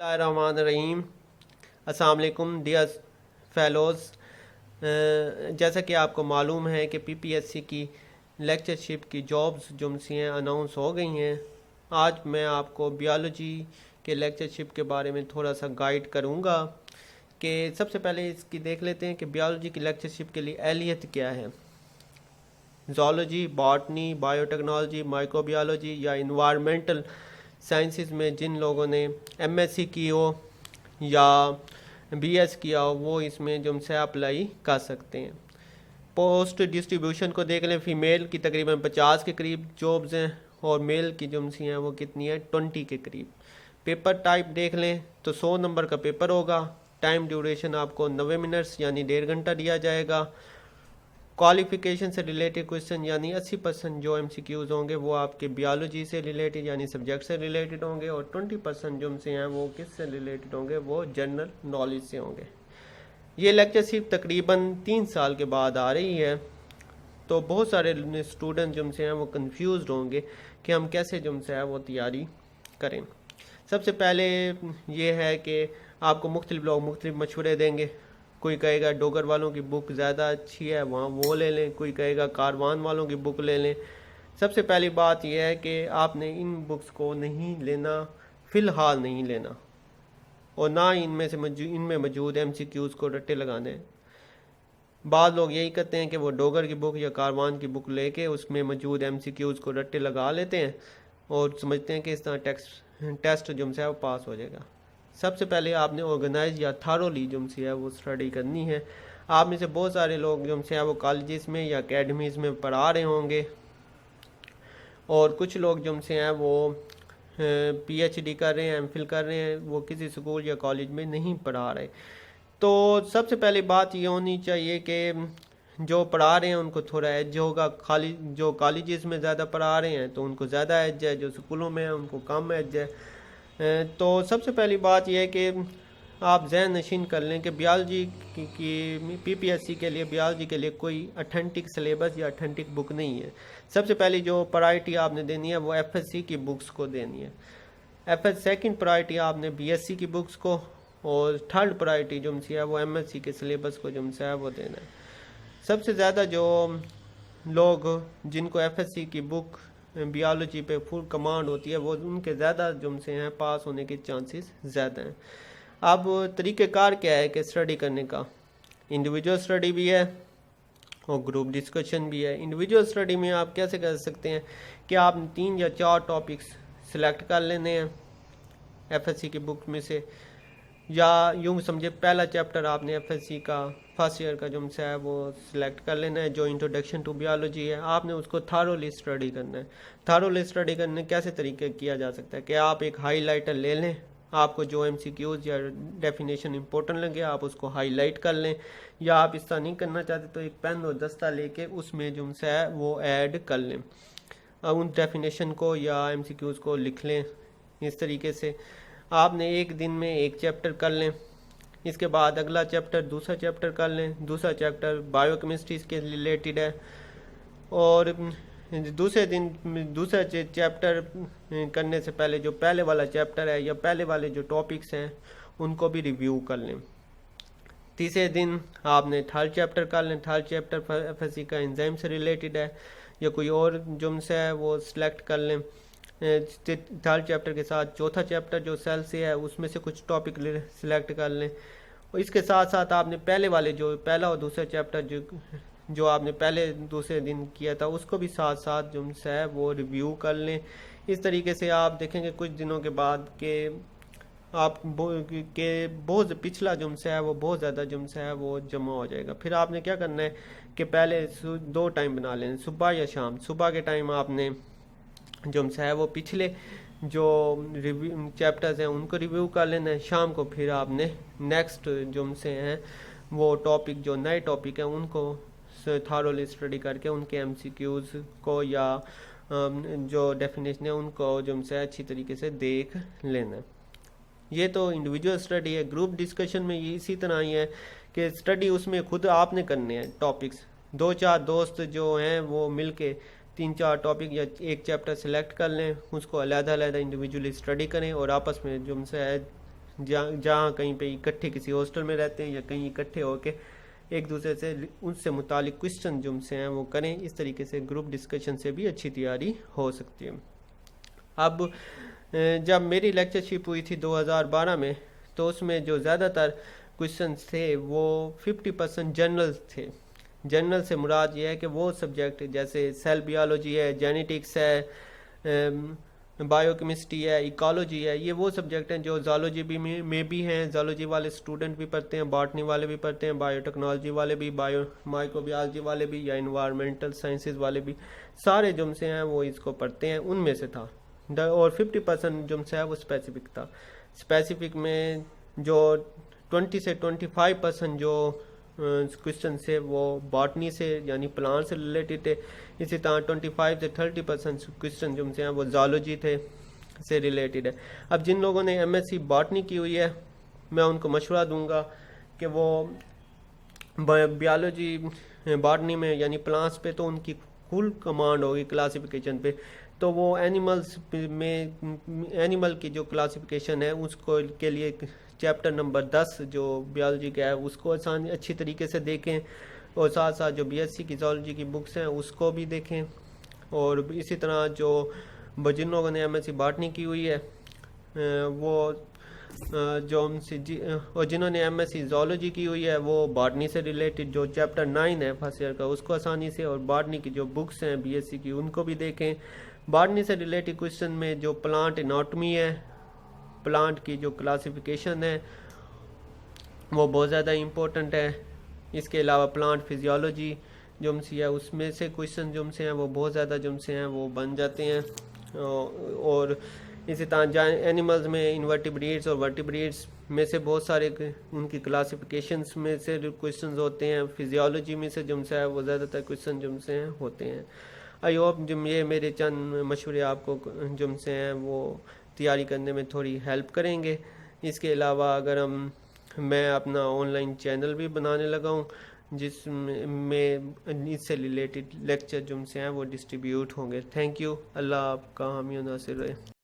الرحیم السلام علیکم ڈیئر فیلوز. جیسا کہ آپ کو معلوم ہے کہ پی پی ایس سی کی لیکچرشپ کی جابز جو ہیں اناؤنس ہو گئی ہیں. آج میں آپ کو بیالوجی کے لیکچرشپ کے بارے میں تھوڑا سا گائیڈ کروں گا کہ سب سے پہلے اس کی دیکھ لیتے ہیں کہ بیالوجی کی لیکچرشپ کے لیے اہلیت کیا ہے. Zoology, botany, bio technology, micro biology یا انوائرمنٹل سائنسز میں جن لوگوں نے ایم ایس سی کی ہو یا بی ایس کیا ہو وہ اس میں جو سے اپلائی کر سکتے ہیں. پوسٹ ڈسٹریبیوشن کو دیکھ لیں. فیمیل کی تقریباً 50 کے قریب جابز ہیں اور میل کی جو ہیں وہ کتنی ہے 20 کے قریب. پیپر ٹائپ دیکھ لیں تو 100 نمبر کا پیپر ہوگا. ٹائم ڈیوریشن آپ کو 90 منٹس یعنی 1.5 گھنٹہ دیا جائے گا. کوالیفیکیشن سے ریلیٹڈ کوشچن یعنی 80% جو ایم سی کیوز ہوں گے وہ آپ کے بیالوجی سے ریلیٹڈ یعنی سبجیکٹ سے ریلیٹڈ ہوں گے اور 20% جو سے ہیں وہ کس سے ریلیٹڈ ہوں گے وہ جنرل نالج سے ہوں گے. یہ لیکچر صرف تقریباً 3 سال کے بعد آ رہی ہے تو بہت سارے اسٹوڈنٹ جو سے ہیں وہ کنفیوزڈ ہوں گے کہ ہم کیسے جو سے ہے وہ تیاری کریں. سب سے پہلے یہ ہے کہ آپ کو مختلف لوگ مختلف مشورے دیں گے. کوئی کہے گا ڈوگر والوں کی بک زیادہ اچھی ہے وہاں وہ لے لیں, کوئی کہے گا کاروان والوں کی بک لے لیں. سب سے پہلی بات یہ ہے کہ آپ نے ان بکس کو نہیں لینا, فی الحال نہیں لینا, اور نہ ان میں موجود ایم سی کیوز کو رٹے لگانے ہیں. بعض لوگ یہی کرتے ہیں کہ وہ ڈوگر کی بک یا کاروان کی بک لے کے اس میں موجود ایم سی کیوز کو رٹے لگا لیتے ہیں اور سمجھتے ہیں کہ اس طرح ٹیسٹ جو ہے وہ پاس ہو جائے گا. سب سے پہلے آپ نے آرگنائز یا تھارولی جو ہے وہ اسٹڈی کرنی ہے. آپ میں سے بہت سارے لوگ جو ہے وہ کالجز میں یا اکیڈمیز میں پڑھا رہے ہوں گے اور کچھ لوگ جو سے ہیں وہ پی ایچ ڈی کر رہے ہیں, ایم فل کر رہے ہیں, وہ کسی اسکول یا کالج میں نہیں پڑھا رہے. تو سب سے پہلی بات یہ ہونی چاہیے کہ جو پڑھا رہے ہیں ان کو تھوڑا ایج ہوگا. جو کالجز میں زیادہ پڑھا رہے ہیں تو ان کو زیادہ ایج ہے, جو اسکولوں میں ہیں ان کو کم ایج ہے. تو سب سے پہلی بات یہ ہے کہ آپ ذہن نشین کر لیں کہ بیالوجی کی پی پی ایس سی کے لیے بیالوجی کے لیے کوئی اتھینٹک سلیبس یا اتھینٹک بک نہیں ہے. سب سے پہلی جو پرائرٹی آپ نے دینی ہے وہ ایف ایس سی کی بکس کو دینی ہے. سیکنڈ پرائرٹی آپ نے بی ایس سی کی بکس کو, اور تھرڈ پرائرٹی جو ہے وہ ایم ایس سی کے سلیبس کو جو ہے وہ دینا ہے. سب سے زیادہ جو لوگ جن کو ایف ایس سی کی بک بیالوجی پہ فل کمانڈ ہوتی ہے وہ ان کے زیادہ جو سے ہیں پاس ہونے کے چانسز زیادہ ہیں. اب طریقہ کار کیا ہے کہ اسٹڈی کرنے کا؟ انڈیویجول اسٹڈی بھی ہے اور گروپ ڈسکشن بھی ہے. انڈیویجول اسٹڈی میں آپ کیسے کر سکتے ہیں کہ آپ 3 یا 4 ٹاپکس سلیکٹ کر لینے ہیں ایف ایس سی کی بک میں سے, یا یوں سمجھے پہلا چیپٹر آپ نے ایف ایس سی کا فرسٹ ایئر کا جو ہے وہ سلیکٹ کر لینا ہے جو انٹروڈکشن ٹو بیالوجی ہے. آپ نے اس کو تھارولی اسٹڈی کرنا ہے. تھارولی اسٹڈی کرنے کیسے طریقے کیا جا سکتا ہے کہ آپ ایک ہائی لائٹر لے لیں, آپ کو جو ایم سی کیوز یا ڈیفینیشن امپورٹنٹ لگے آپ اس کو ہائی لائٹ کر لیں, یا آپ اس طرح نہیں کرنا چاہتے تو ایک پین اور دستہ لے کے اس میں جو ہے وہ ایڈ کر لیں, ان ڈیفینیشن کو یا ایم سی کیوز کو لکھ لیں. اس طریقے سے آپ نے ایک دن میں ایک چیپٹر کر لیں, اس کے بعد اگلا چیپٹر دوسرا چیپٹر کر لیں. دوسرا چیپٹر بایو کیمسٹری کے ریلیٹڈ ہے اور دوسرے دن دوسرا چیپٹر کرنے سے پہلے جو پہلے والا چیپٹر ہے یا پہلے والے جو ٹاپکس ہیں ان کو بھی ریویو کر لیں. تیسرے دن آپ نے تھرڈ چیپٹر کر لیں. Third chapter F S C کا انزائم سے ریلیٹڈ ہے یا کوئی اور جمس ہے وہ سلیکٹ کر لیں. تھرڈ چیپٹر کے ساتھ چوتھا چیپٹر جو سیل سے ہے اس میں سے کچھ ٹاپک سلیکٹ کر لیں. اور اس کے ساتھ ساتھ آپ نے پہلے والے جو پہلا اور دوسرا چیپٹر جو آپ نے پہلے دوسرے دن کیا تھا اس کو بھی ساتھ ساتھ جو ہے وہ ریویو کر لیں. اس طریقے سے آپ دیکھیں گے کچھ دنوں کے بعد کہ آپ کے بہت پچھلا جمس ہے وہ بہت زیادہ جمس ہے وہ جمع ہو جائے گا. پھر آپ نے کیا کرنا ہے کہ پہلے 2 ٹائم بنا لیں, صبح یا شام. صبح کے ٹائم آپ نے جمس ہے وہ پچھلے جو چیپٹرز ہیں ان کو ریویو کر لینا ہے. شام کو پھر آپ نے نیکسٹ جو سے ہیں وہ ٹاپک جو نئے ٹاپک ہیں ان کو تھارولی اسٹڈی کر کے ان کے ایم سی کیوز کو یا جو ڈیفینیشن ہے ان کو جو سے اچھی طریقے سے دیکھ لینا. یہ تو انڈیویجول اسٹڈی ہے. گروپ ڈسکشن میں یہ اسی طرح ہی ہے کہ اسٹڈی اس میں خود آپ نے کرنے ہیں ٹاپکس. 2-4 دوست جو ہیں وہ مل کے 3-4 ٹاپک یا ایک چیپٹر سلیکٹ کر لیں, اس کو علیحدہ علیحدہ انڈیویجولی اسٹڈی کریں اور آپس میں جو سے جہاں کہیں پہ اکٹھے کسی ہاسٹل میں رہتے ہیں یا کہیں اکٹھے ہو کے ایک دوسرے سے ان سے متعلق کوشچن جو سے ہیں وہ کریں. اس طریقے سے گروپ ڈسکشن سے بھی اچھی تیاری ہو سکتی ہے. اب جب میری لیکچرشپ ہوئی تھی 2012 میں تو اس میں جو زیادہ تر کوشچنس تھے وہ 50% جنرل تھے. جنرل سے مراد یہ ہے کہ وہ سبجیکٹ جیسے سیل بیالوجی ہے, جینیٹکس ہے, بایو کیمسٹری ہے, ایکالوجی ہے, یہ وہ سبجیکٹ ہیں جو زالوجی میں بھی ہیں. زالوجی والے اسٹوڈنٹ بھی پڑھتے ہیں, باٹنی والے بھی پڑھتے ہیں, بایو ٹیکنالوجی والے بھی, بایو مائکرو بایولوجی والے بھی, یا انوائرمنٹل سائنسز والے بھی, سارے جو سے ہیں وہ اس کو پڑھتے ہیں. ان میں سے تھا. اور 50% جو ہے وہ اسپیسیفک تھا. اسپیسیفک میں جو 20 سے 25% جو کوشچن سے وہ باٹنی سے یعنی پلانٹ سے ریلیٹڈ تھے. اسی طرح 25 سے 30% کوشچن جو سے ہیں وہ زالوجی تھے سے ریلیٹڈ ہے. اب جن لوگوں نے ایم ایس سی باٹنی کی ہوئی ہے میں ان کو مشورہ دوں گا کہ وہ بیالوجی باٹنی میں یعنی پلانٹس پہ تو ان کی فل کمانڈ ہوگی کلاسیفیکیشن پہ, تو وہ اینیملز میں اینیمل کی جو کلاسیفیکیشن ہے اس کو کے لیے چیپٹر نمبر 10 جو بیالوجی کا ہے اس کو اچھی طریقے سے دیکھیں, اور ساتھ ساتھ جو بی ایس سی کی زالوجی کی بکس ہیں اس کو بھی دیکھیں. اور اسی طرح جو جن لوگوں نے ایم ایس سی باٹنی کی ہوئی ہے وہ جو اور جنہوں نے ایم ایس سی زالوجی کی ہوئی ہے وہ باٹنی سے ریلیٹڈ جو چیپٹر 9 ہے فرسٹ ایئر کا اس کو آسانی سے, اور باٹنی کی جو بکس ہیں بی ایس سی کی ان کو بھی دیکھیں. باٹنی سے ریلیٹڈ کوشچن میں جو پلانٹ اناٹمی ہے, پلانٹ کی جو کلاسیفیکیشن ہے وہ بہت زیادہ امپورٹنٹ ہے. اس کے علاوہ پلانٹ فزیولوجی جو ہے اس میں سے کوشچن جو سے ہیں وہ بہت زیادہ جو سے ہیں وہ بن جاتے ہیں. اور اسی طرح اینیملز میں انورٹیبریٹس اور ورٹیبریٹس میں سے بہت سارے ان کی کلاسیفیکیشنس میں سے کوشچنز ہوتے ہیں. فزیولوجی میں سے جو ہے وہ زیادہ تر کوشچن جو سے ہیں ہوتے ہیں. آئی ہوپ یہ میرے چند مشورے آپ کو جو سے ہیں وہ تیاری کرنے میں تھوڑی ہیلپ کریں گے. اس کے علاوہ اگر میں اپنا آن لائن چینل بھی بنانے لگا ہوں جس میں اس سے ریلیٹڈ لیکچر جو سے ہیں وہ ڈسٹریبیوٹ ہوں گے. Thank you. اللہ آپ کا حامی و ناصر رہے.